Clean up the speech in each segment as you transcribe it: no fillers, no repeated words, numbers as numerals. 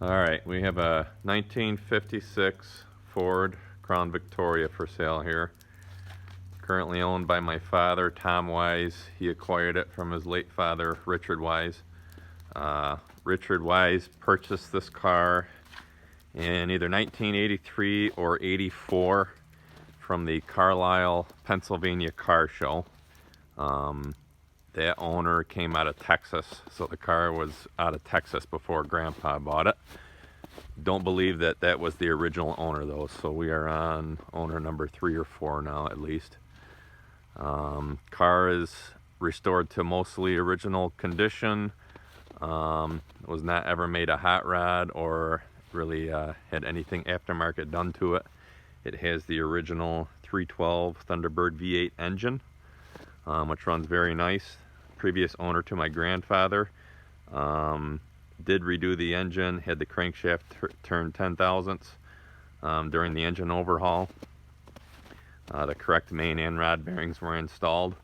All right, we have a 1956 Ford Crown Victoria for sale here. Currently owned by my father, Tom Wise. He acquired it from his late father, Richard Wise. Richard Wise purchased this car in either 1983 or 84 from the Carlisle, Pennsylvania car show. That owner came out of Texas, so the car was out of Texas before Grandpa bought it. Don't believe that that was the original owner though, so we are on owner number 3 or 4 now at least. Car is restored to mostly original condition. Was not ever made a hot rod or really had anything aftermarket done to it. It has the original 312 Thunderbird V8 engine, which runs very nice. Previous owner to my grandfather did redo the engine, had the crankshaft turn 10 thousandths during the engine overhaul. The correct main and rod bearings were installed.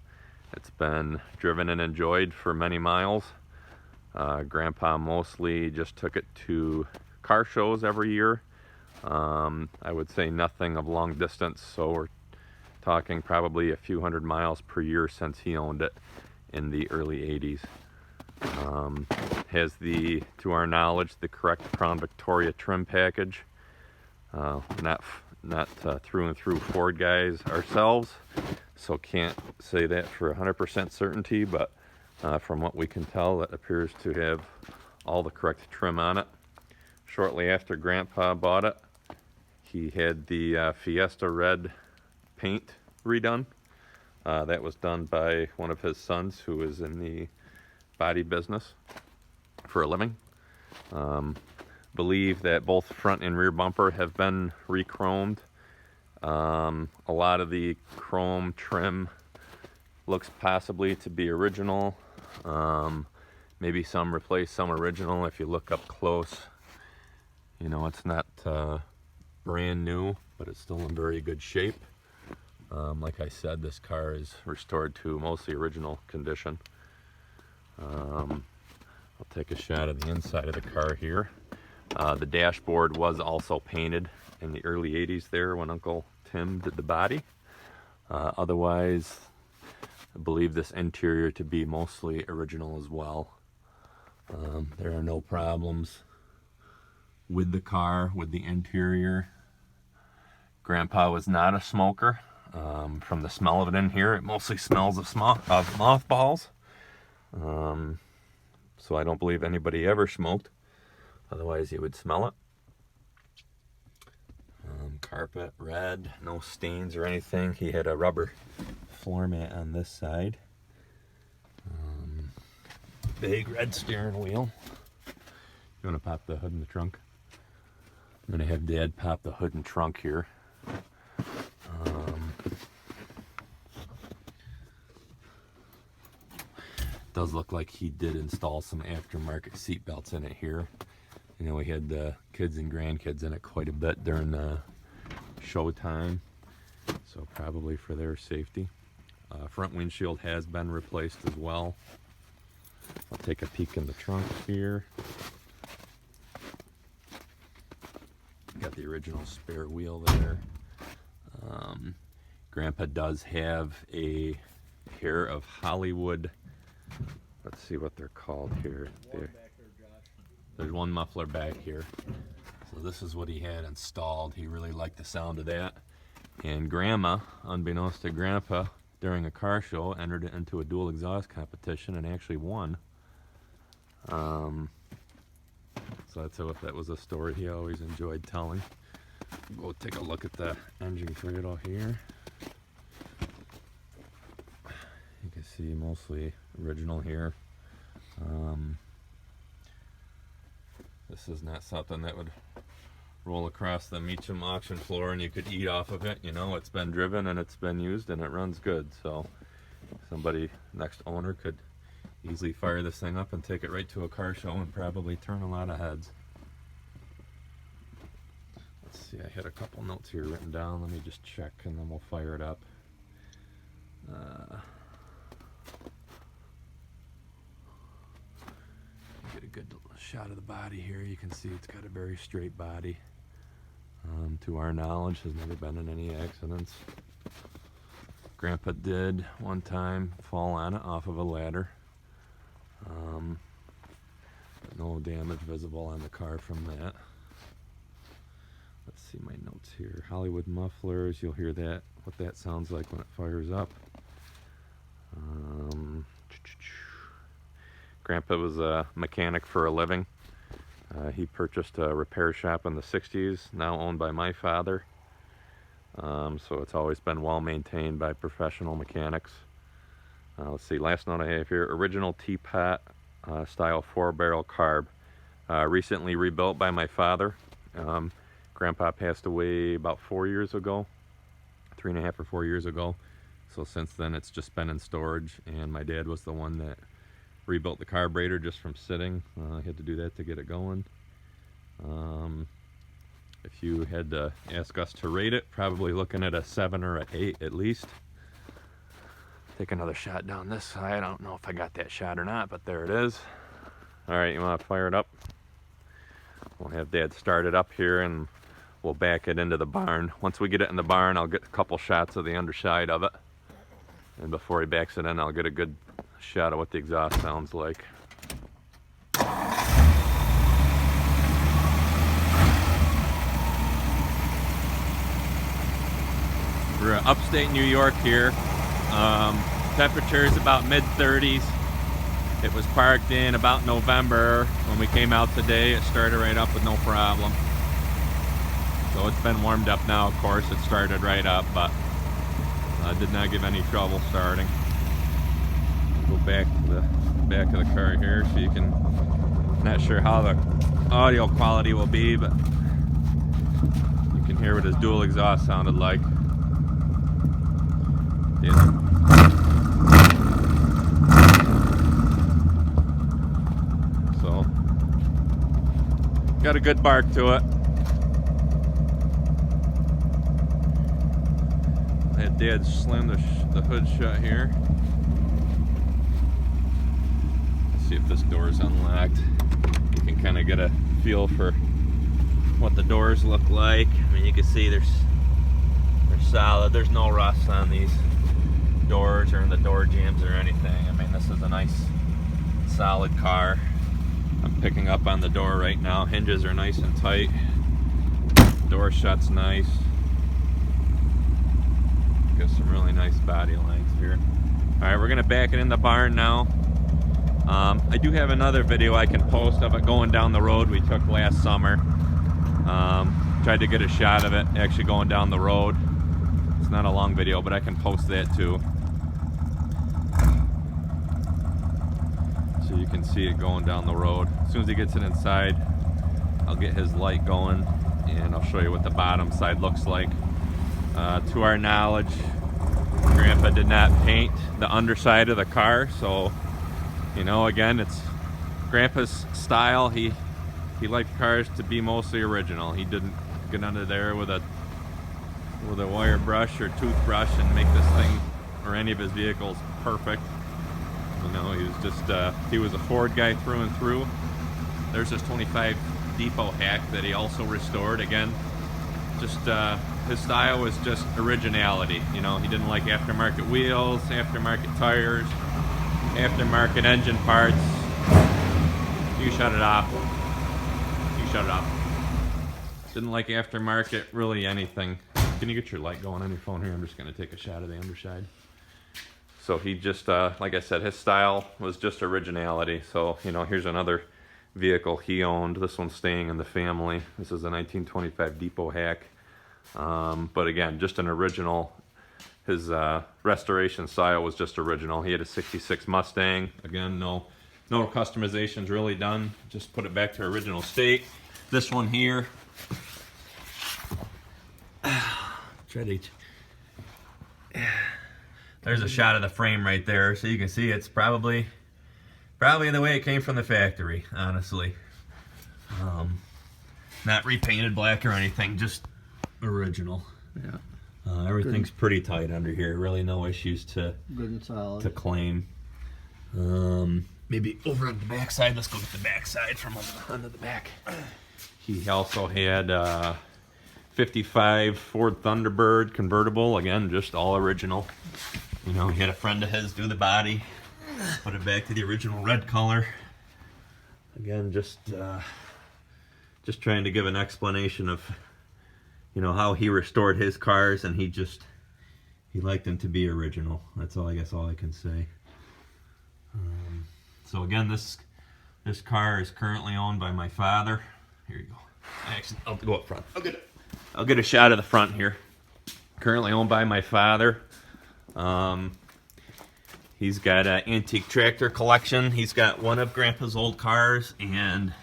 It's been driven and enjoyed for many miles. Grandpa mostly just took it to car shows every year. I would say nothing of long distance, so we're talking probably a few hundred miles per year since he owned it in the early 80s. Has the, to our knowledge, the correct Crown Victoria trim package. Not through and through Ford guys ourselves, so can't say that for 100% certainty, but from what we can tell, it appears to have all the correct trim on it. Shortly after Grandpa bought it, he had the Fiesta red paint redone. That was done by one of his sons who is in the body business for a living. Believe that both front and rear bumper have been re-chromed. A lot of the chrome trim looks possibly to be original. Maybe some replaced, some original. If you look up close, you know, it's not brand new, but it's still in very good shape. Like I said, this car is restored to mostly original condition. I'll take a shot of the inside of the car here. The dashboard was also painted in the early 80s there when Uncle Tim did the body. Otherwise, I believe this interior to be mostly original as well. There are no problems with the car, with the interior. Grandpa was not a smoker. From the smell of it in here, it mostly smells of mothballs. So I don't believe anybody ever smoked. Otherwise, you would smell it. Carpet red, no stains or anything. He had a rubber floor mat on this side. Big red steering wheel. You want to pop the hood in the trunk? I'm going to have Dad pop the hood and trunk here. Does look like he did install some aftermarket seat belts in it here. You know, we had the kids and grandkids in it quite a bit during the show time, so probably for their safety. Front windshield has been replaced as well. I'll take a peek in the trunk here. Got the original spare wheel there. Grandpa does have a pair of Hollywood, let's see what they're called here. There's one muffler back here. So this is what he had installed. He really liked the sound of that. And Grandma, unbeknownst to Grandpa, during a car show, entered it into a dual exhaust competition and actually won. So that was a story he always enjoyed telling. We'll take a look at the engine cradle here. You can see mostly original here. This is not something that would roll across the Meacham auction floor and you could eat off of it. You know, it's been driven and it's been used and it runs good. So somebody, next owner, could easily fire this thing up and take it right to a car show and probably turn a lot of heads. Let's see, I had a couple notes here written down. Let me just check and then we'll fire it up. Get a good shot of the body here. You can see it's got a very straight body. To our knowledge, has never been in any accidents. Grandpa did one time fall on it off of a ladder. No damage visible on the car from that. Let's see my notes here. Hollywood mufflers, you'll hear that, what that sounds like when it fires up. Grandpa was a mechanic for a living. He purchased a repair shop in the 60s, now owned by my father. So it's always been well maintained by professional mechanics. Let's see, last note I have here, original teapot style 4-barrel carb. Recently rebuilt by my father. Grandpa passed away about 4 years ago, 3.5 or 4 years ago. So since then it's just been in storage, and my dad was the one that rebuilt the carburetor just from sitting. He had to do that to get it going. If you had to ask us to rate it, probably looking at a 7 or an 8 at least. Take another shot down this side. I don't know if I got that shot or not, but there it is. All right, you want to fire it up? We'll have Dad start it up here and we'll back it into the barn. Once we get it in the barn, I'll get a couple shots of the underside of it. And before he backs it in, I'll get a good shot of what the exhaust sounds like. We're upstate New York here. Temperature is about mid-30s. It was parked in about November. When we came out today, it started right up with no problem. So it's been warmed up now, of course. It started right up, but did not give any trouble starting. Go back to the back of the car here so you can, not sure how the audio quality will be, but you can hear what his dual exhaust sounded like. Yeah. So, got a good bark to it. I had Dad slam the hood shut here. Let's see if this door is unlocked. You can kind of get a feel for what the doors look like. I mean, you can see they're solid. There's no rust on these doors or in the door jambs or anything. I mean, this is a nice solid car. I'm picking up on the door right now. Hinges are nice and tight. Door shuts nice. Got some really nice body length here. Alright, we're gonna back it in the barn now. I do have another video I can post of it going down the road we took last summer. Tried to get a shot of it actually going down the road. It's not a long video, but I can post that too. So you can see it going down the road. As soon as he gets it inside, I'll get his light going and I'll show you what the bottom side looks like. To our knowledge, Grandpa did not paint the underside of the car, so you know, again, it's Grandpa's style. He liked cars to be mostly original. He didn't get under there with a wire brush or toothbrush and make this thing or any of his vehicles perfect. You know, he was just he was a Ford guy through and through. There's this 25 Depot hack that he also restored. Again, just his style was just originality. You know, he didn't like aftermarket wheels, aftermarket tires, aftermarket engine parts. You shut it off. You shut it off. Didn't like aftermarket really anything. Can you get your light going on your phone here? I'm just going to take a shot of the underside. So he just, like I said, his style was just originality. So, you know, here's another vehicle he owned. This one's staying in the family. This is a 1925 Depot hack. But again, just an original. His restoration style was just original. He had a 66 Mustang. Again, no customizations really done. Just put it back to original state. This one here. There's a shot of the frame right there, so you can see it's probably the way it came from the factory, honestly. Not repainted black or anything, just original. Yeah. Everything's pretty tight under here. Really no issues to good and solid to claim. maybe over on the back side. Let's go get the back side from under the back. He also had 55 Ford Thunderbird convertible, again, just all original. You know, he had a friend of his do the body, put it back to the original red color. Again, just trying to give an explanation of, you know, how he restored his cars, and he liked them to be original. That's all, I guess, all I can say. So again, this car is currently owned by my father. Here you go. Actually, I'll go up front. I'll get a shot of the front here. Currently owned by my father. He's got an antique tractor collection. He's got one of Grandpa's old cars, and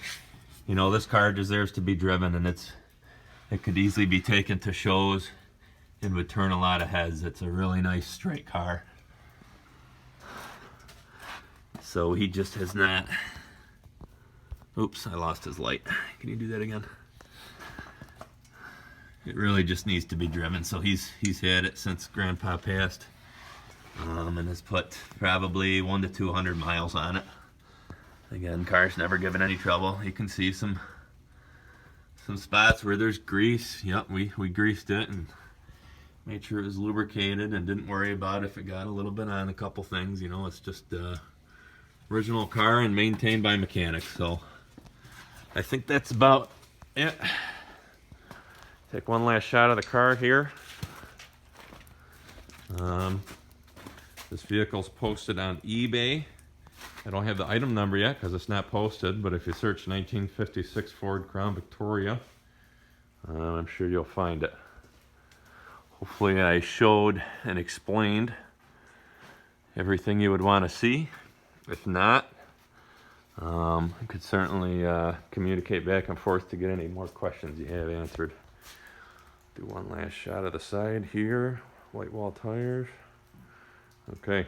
you know, this car deserves to be driven, and it could easily be taken to shows and would turn a lot of heads. It's a really nice straight car. So he just has not. Oops, I lost his light. Can you do that again? It really just needs to be driven. So he's had it since Grandpa passed, and has put probably 100 to 200 miles on it. Again, car's never given any trouble. You can see some spots where there's grease. Yep, we greased it and made sure it was lubricated and didn't worry about if it got a little bit on a couple things. You know, it's just original car and maintained by mechanics. So I think that's about it. Take one last shot of the car here. This vehicle's posted on eBay. I don't have the item number yet because it's not posted, but if you search 1956 Ford Crown Victoria, I'm sure you'll find it. Hopefully I showed and explained everything you would want to see. If not, I could certainly communicate back and forth to get any more questions you have answered. Do one last shot of the side here. White wall tires. Okay.